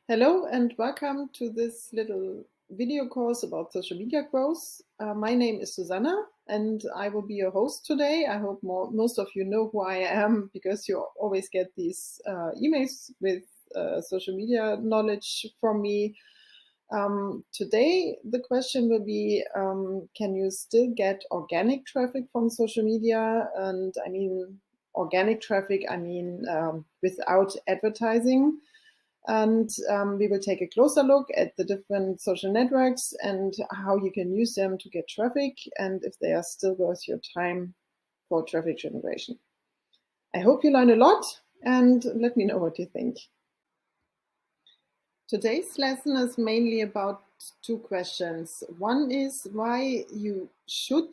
Hello and welcome to this little video course about social media growth. My name is Susanna and I will be your host today. I hope most of you know who I am because you always get these emails with social media knowledge from me. Today, the question will be, can you still get organic traffic from social media? And I mean, organic traffic, without advertising. And we will take a closer look at the different social networks and how you can use them to get traffic and if they are still worth your time for traffic generation. I hope you learn a lot and let me know what you think. Today's lesson is mainly about two questions. One is why you should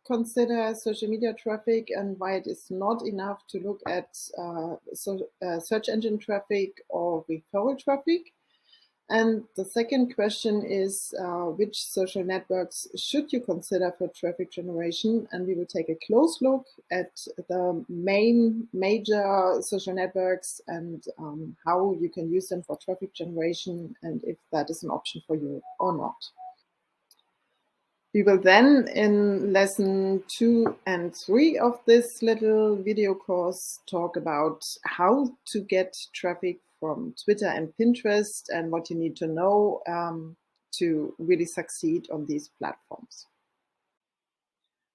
consider social media traffic and why it is not enough to look at search engine traffic or referral traffic. And the second question is which social networks should you consider for traffic generation? And we will take a close look at the major social networks and how you can use them for traffic generation and if that is an option for you or not. We will then, in lesson 2 and 3 of this little video course, talk about how to get traffic from Twitter and Pinterest and what you need to know to really succeed on these platforms.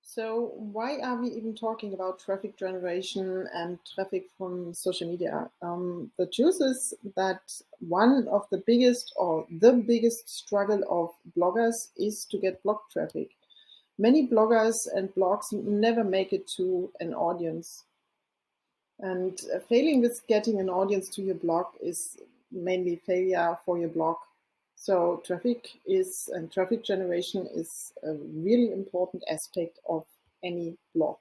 So why are we even talking about traffic generation and traffic from social media? The truth is that one of the biggest or the biggest struggle of bloggers is to get blog traffic. Many bloggers and blogs never make it to an audience. And failing with getting an audience to your blog is mainly failure for your blog. So traffic generation is a really important aspect of any blog.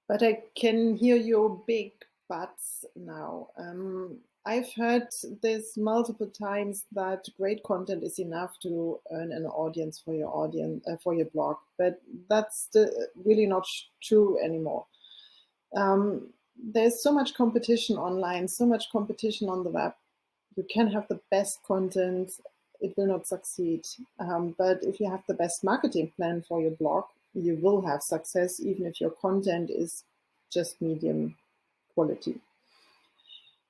But I can hear your big buts now. I've heard this multiple times that great content is enough to earn an audience for your blog, but that's really not true anymore. There's so much competition online, so much competition on the web. You can have the best content, it will not succeed. But if you have the best marketing plan for your blog, you will have success even if your content is just medium quality.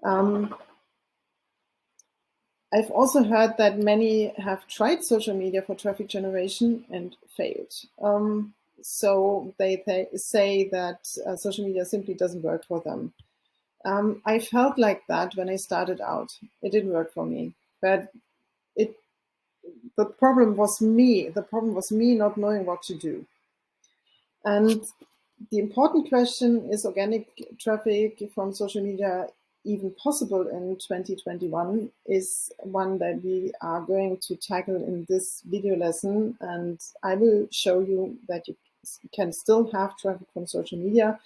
I've also heard that many have tried social media for traffic generation and failed. So they say that social media simply doesn't work for them. I felt like that when I started out. It didn't work for me, but the problem was me. The problem was me not knowing what to do. And the important question is organic traffic from social media even possible in 2021 is one that we are going to tackle in this video lesson. And I will show you that you can still have traffic from social media.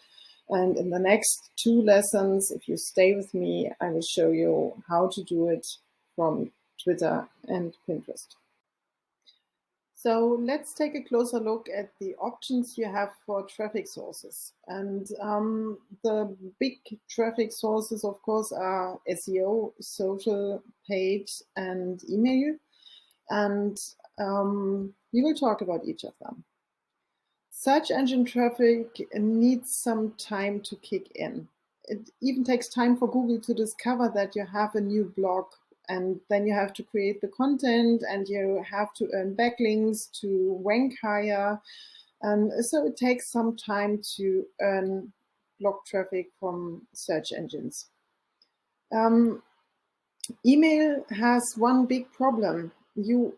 And in the next 2 lessons, if you stay with me, I will show you how to do it from Twitter and Pinterest. So let's take a closer look at the options you have for traffic sources. And the big traffic sources, of course, are SEO, social, paid, and email. And we will talk about each of them. Search engine traffic needs some time to kick in. It even takes time for Google to discover that you have a new blog, and then you have to create the content and you have to earn backlinks to rank higher. And so it takes some time to earn blog traffic from search engines. Email has one big problem. You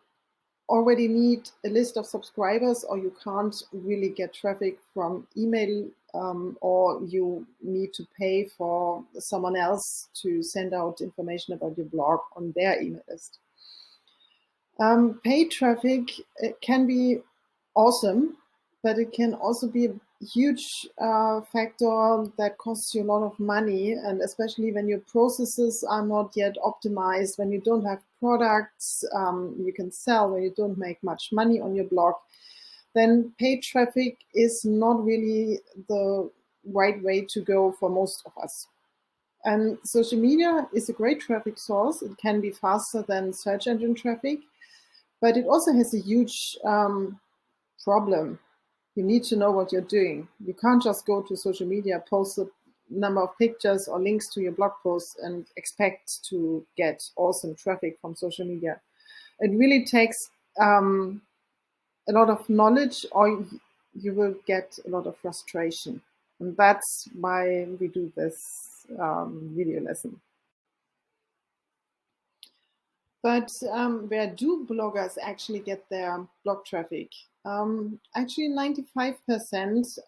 already need a list of subscribers or you can't really get traffic from email, or you need to pay for someone else to send out information about your blog on their email list. Paid traffic can be awesome, but it can also be a huge factor that costs you a lot of money, and especially when your processes are not yet optimized, when you don't have products you can sell, when you don't make much money on your blog, then paid traffic is not really the right way to go for most of us. And social media is a great traffic source. It can be faster than search engine traffic, but it also has a huge problem. You need to know what you're doing. You can't just go to social media, post a number of pictures or links to your blog posts and expect to get awesome traffic from social media. It really takes a lot of knowledge, or you will get a lot of frustration. And that's why we do this video lesson. But where do bloggers actually get their blog traffic? Actually, 95%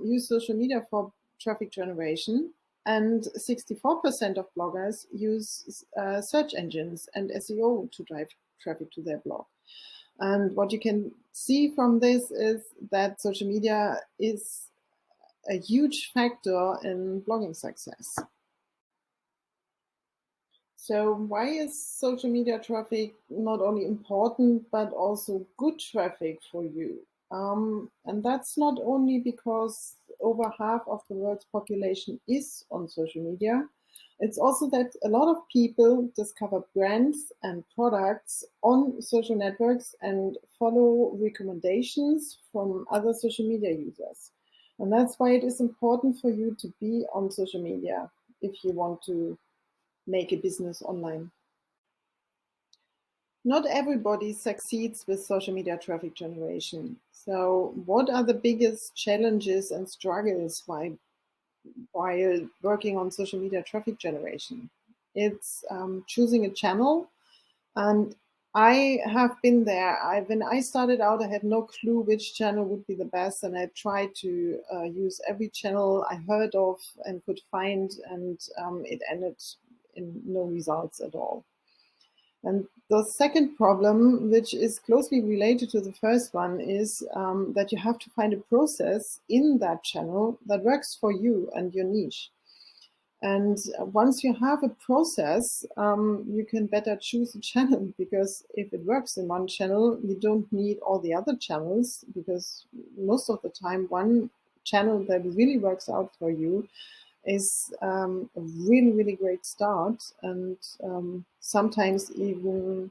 use social media for traffic generation, and 64% of bloggers use search engines and SEO to drive traffic to their blog. And what you can see from this is that social media is a huge factor in blogging success. So why is social media traffic not only important, but also good traffic for you? And that's not only because over half of the world's population is on social media. It's also that a lot of people discover brands and products on social networks and follow recommendations from other social media users. And that's why it is important for you to be on social media if you want to make a business online. Not everybody succeeds with social media traffic generation. So, what are the biggest challenges and struggles while working on social media traffic generation? It's choosing a channel, and I have been there. When I started out, I had no clue which channel would be the best, and I tried to use every channel I heard of and could find, and it ended in no results at all. And the second problem, which is closely related to the first one, is that you have to find a process in that channel that works for you and your niche. And once you have a process, you can better choose a channel, because if it works in one channel, you don't need all the other channels, because most of the time, one channel that really works out for you is a really, really great start, and sometimes even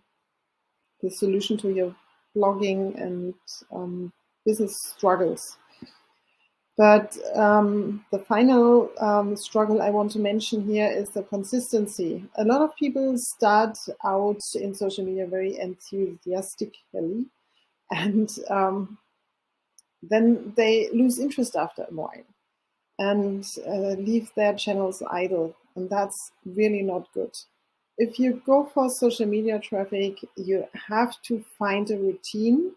the solution to your blogging and business struggles. But the final struggle I want to mention here is the consistency. A lot of people start out in social media very enthusiastically, and then they lose interest after a while and leave their channels idle. And that's really not good. If you go for social media traffic, you have to find a routine.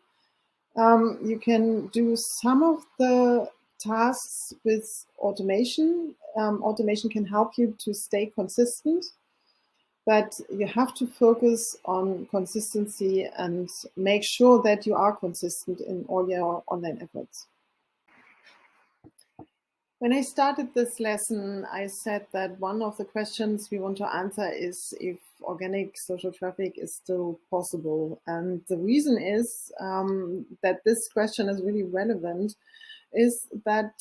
You can do some of the tasks with automation. Automation can help you to stay consistent, but you have to focus on consistency and make sure that you are consistent in all your online efforts. When I started this lesson, I said that one of the questions we want to answer is if organic social traffic is still possible. And the reason is that this question is really relevant, is that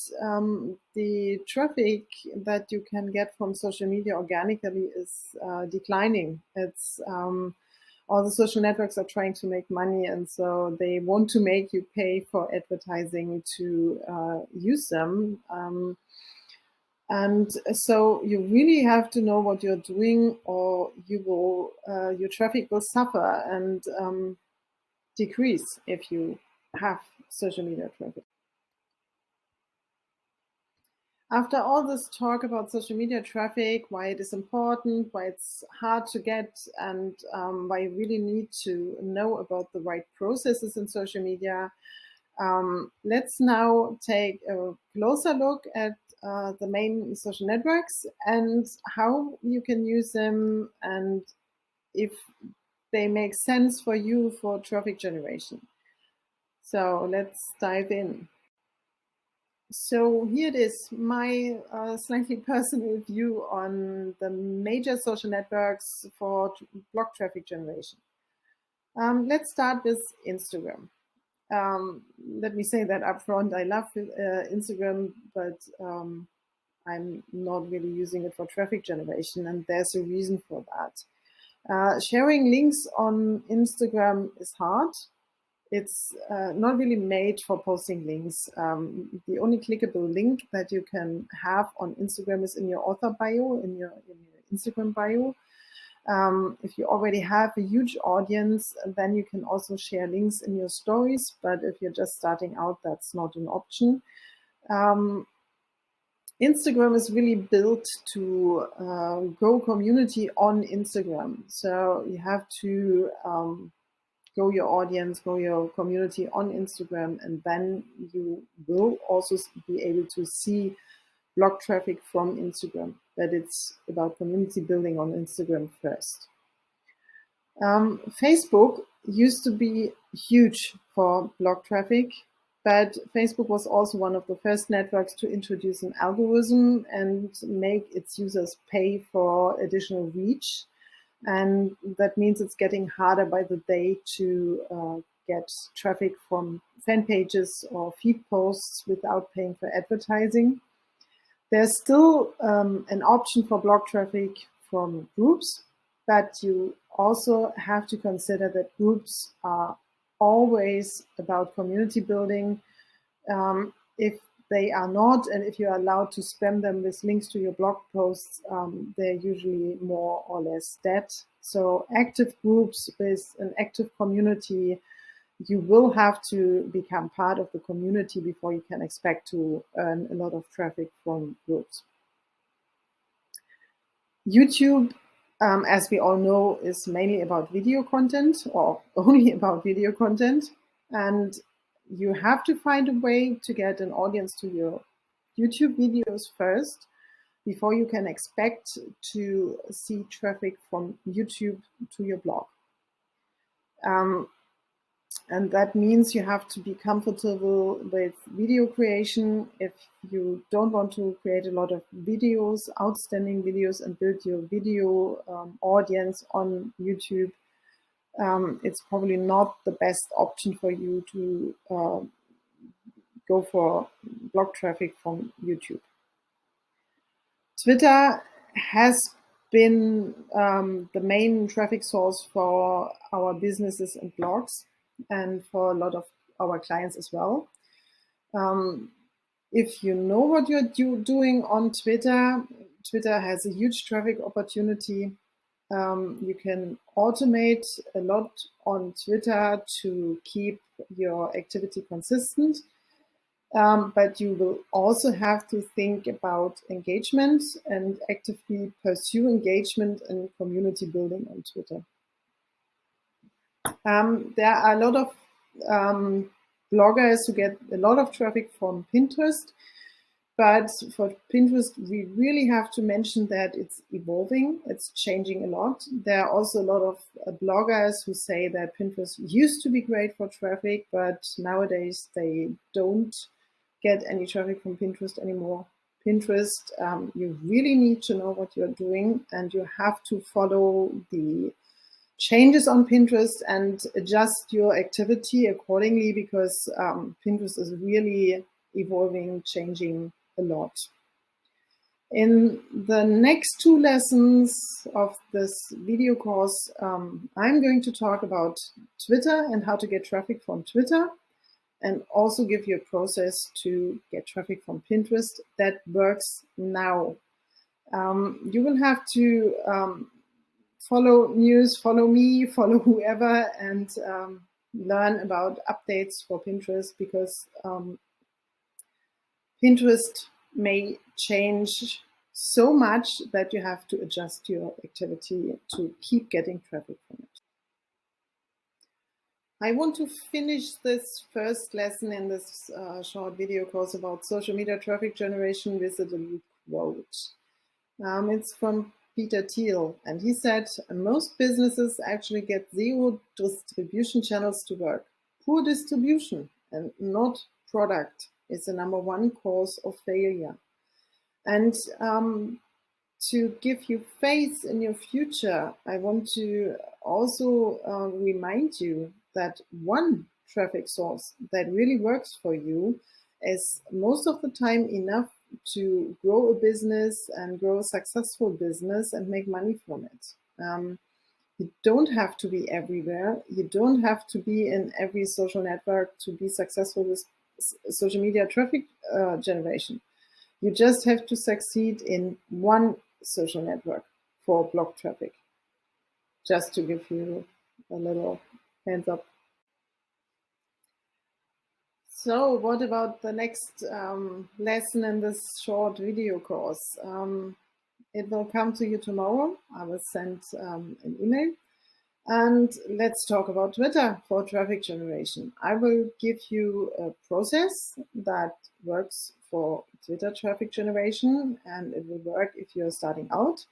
the traffic that you can get from social media organically is declining. It's all the social networks are trying to make money, and so they want to make you pay for advertising to use them. And so you really have to know what you're doing, or your traffic will suffer and decrease if you have social media traffic. After all this talk about social media traffic, why it is important, why it's hard to get, and why you really need to know about the right processes in social media, let's now take a closer look at the main social networks and how you can use them, and if they make sense for you for traffic generation. So let's dive in. So here it is, my slightly personal view on the major social networks for blog traffic generation. Let's start with Instagram. Let me say that up front, I love Instagram, but I'm not really using it for traffic generation, and there's a reason for that. Sharing links on Instagram is hard. It's not really made for posting links. The only clickable link that you can have on Instagram is in your author bio, in your Instagram bio. If you already have a huge audience, then you can also share links in your stories. But if you're just starting out, that's not an option. Instagram is really built to grow community on Instagram. So you have to grow your audience, grow your community on Instagram, and then you will also be able to see blog traffic from Instagram. But it's about community building on Instagram first. Facebook used to be huge for blog traffic, but Facebook was also one of the first networks to introduce an algorithm and make its users pay for additional reach. And that means it's getting harder by the day to get traffic from fan pages or feed posts without paying for advertising. There's still an option for blog traffic from groups, but you also have to consider that groups are always about community building. If they are not, and if you're allowed to spam them with links to your blog posts, they're usually more or less dead. So active groups with an active community, you will have to become part of the community before you can expect to earn a lot of traffic from groups. YouTube, as we all know, is mainly about video content, or only about video content. And you have to find a way to get an audience to your YouTube videos first before you can expect to see traffic from YouTube to your blog. And that means you have to be comfortable with video creation. If you don't want to create a lot of videos, outstanding videos, and build your video audience on YouTube, it's probably not the best option for you to go for blog traffic from YouTube. Twitter has been the main traffic source for our businesses and blogs, and for a lot of our clients as well. If you know what you're doing on Twitter, Twitter has a huge traffic opportunity. You can automate a lot on Twitter to keep your activity consistent. But you will also have to think about engagement and actively pursue engagement and community building on Twitter. There are a lot of bloggers who get a lot of traffic from Pinterest, but for Pinterest, we really have to mention that it's evolving, it's changing a lot. There are also a lot of bloggers who say that Pinterest used to be great for traffic, but nowadays they don't get any traffic from Pinterest anymore. Pinterest, you really need to know what you're doing, and you have to follow the changes on Pinterest and adjust your activity accordingly, because Pinterest is really evolving, changing a lot. In the next 2 lessons of this video course, I'm going to talk about Twitter and how to get traffic from Twitter, and also give you a process to get traffic from Pinterest that works now. You will have to follow news, follow me, follow whoever, and learn about updates for Pinterest, because Pinterest may change so much that you have to adjust your activity to keep getting traffic from it. I want to finish this first lesson in this short video course about social media traffic generation with a little quote. It's from Peter Thiel, and he said, most businesses actually get 0 distribution channels to work. Poor distribution and not product is the #1 cause of failure. And to give you faith in your future, I want to also remind you that one traffic source that really works for you is most of the time enough to grow a business and grow a successful business and make money from it. You don't have to be everywhere. You don't have to be in every social network to be successful with social media traffic generation. You just have to succeed in one social network for blog traffic. Just to give you a little hands up. So what about the next lesson in this short video course? It will come to you tomorrow. I will send an email. And let's talk about Twitter for traffic generation. I will give you a process that works for Twitter traffic generation, and it will work if you're starting out.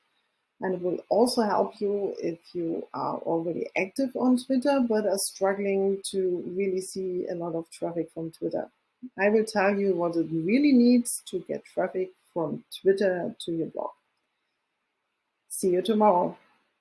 And it will also help you if you are already active on Twitter but are struggling to really see a lot of traffic from Twitter. I will tell you what it really needs to get traffic from Twitter to your blog. See you tomorrow.